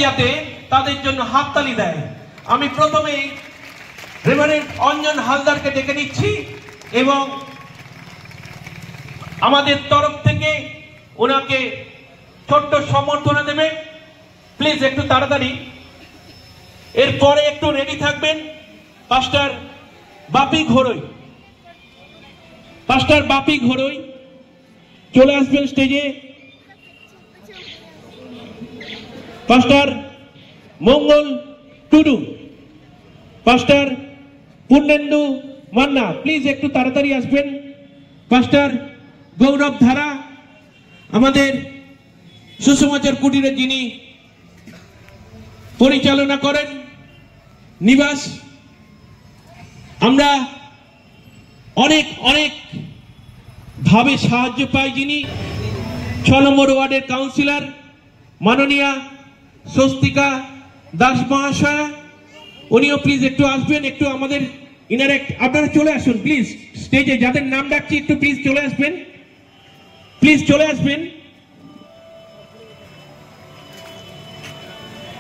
যাতে তাদের জন্য হাততালি দেয়। আমি প্রথমেই রেভারেন্ড অঞ্জন হালদারকে ডেকে নিচ্ছি এবং আমাদের তরফ থেকে ওনাকে ছোট্ট সম্বর্ধনা দেবেন। প্লিজ একটু তাড়াতাড়ি। এরপরে একটু রেডি থাকবেন পাস্টার বাপি ঘোড়ই। পাস্টার বাপি ঘোড়ই চলে আসবেন স্টেজে। পাস্টার মঙ্গল টুডু, পাস্টার পূর্ণেন্দু মান্না, প্লিজ একটু তাড়াতাড়ি আসবেন। পাস্টার গৌরব ধারা, আমাদের সুসমাচার কুটিরে যিনি পরিচালনা করেন নিবাস। আমরা অনেক অনেক ভাবে সাহায্য পাই যিনি 6 নম্বর ওয়ার্ডের কাউন্সিলর মাননীয়া স্বস্তিকা দাস মহাশয়া, উনিও প্লিজ একটু আসবেন। একটু আমাদের ইনারেক্ট, আপনারা চলে আসুন প্লিজ স্টেজে, যাদের নাম ডাকছি একটু প্লিজ চলে আসবেন, প্লিজ চলে আসবেন।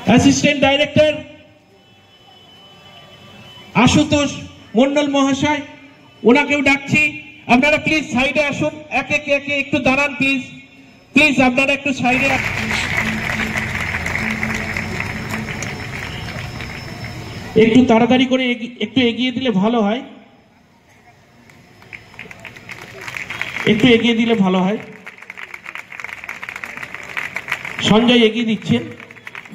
অ্যাসিস্ট্যান্ট ডাইরেক্টর আশুতোষ মন্ডল মহাশয়, ওনাকেও ডাকছি। আপনারা প্লিজ সাইডে আসুন, একে একে একটু দাঁড়ান প্লিজ, প্লিজ আপনারা একটু সাইডে। একটু তাড়াতাড়ি করে একটু এগিয়ে দিলে ভালো হয়, একটু এগিয়ে দিলে ভালো হয়। সঞ্জয় এগিয়ে দিচ্ছেন,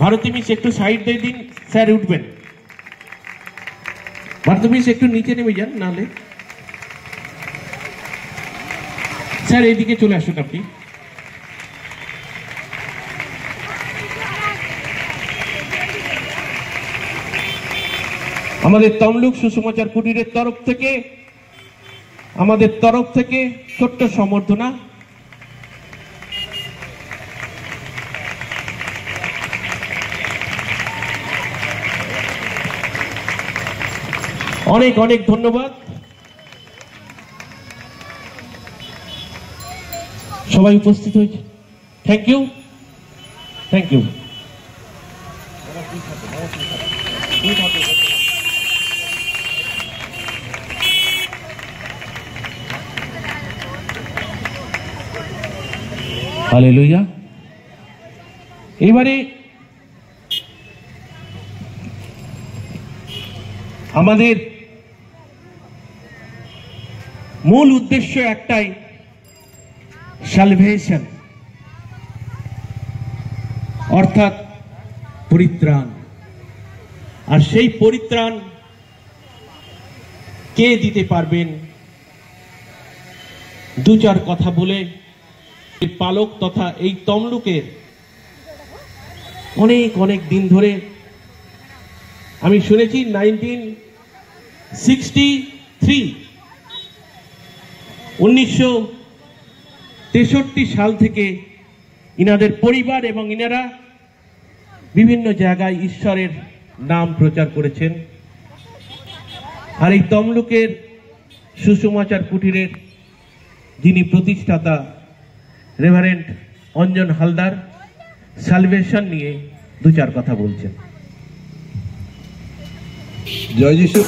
ভারতী মিস একটু সাইড দিয়ে দিন, স্যার উঠবেন। ভারতী মিস একটু নিচে নেমে যান, নাহলে স্যার এইদিকে চলে আসুন আপনি। আমাদের তমলুক সুসমাচার কুটিরের তরফ থেকে, আমাদের তরফ থেকে ছোট্ট সম্বর্ধনা। অনেক অনেক ধন্যবাদ। সবাই উপস্থিত হয়েছে, thank you, thank you. Hallelujah. এবারে আমাদের মূল উদ্দেশ্য একটাই, সালভেশন, অর্থাৎ পরিত্রাণ। আর সেই পরিত্রাণ কে দিতে পারবেন, দু চার কথা বলে পালক তথা এই তমলুকের অনেক অনেক দিন ধরে আমি শুনেছি 1963 সাল থেকে ইনাদের পরিবার এবং ইনারা বিভিন্ন জায়গায় ঈশ্বরের নাম প্রচার করেছেন। আর এই তমলুকের সুসমাচার কুটিরের যিনি প্রতিষ্ঠাতা রেভারেন্ড অঞ্জন হালদার সালভেশন নিয়ে দু চার কথা বলছেন। জয় যিশু।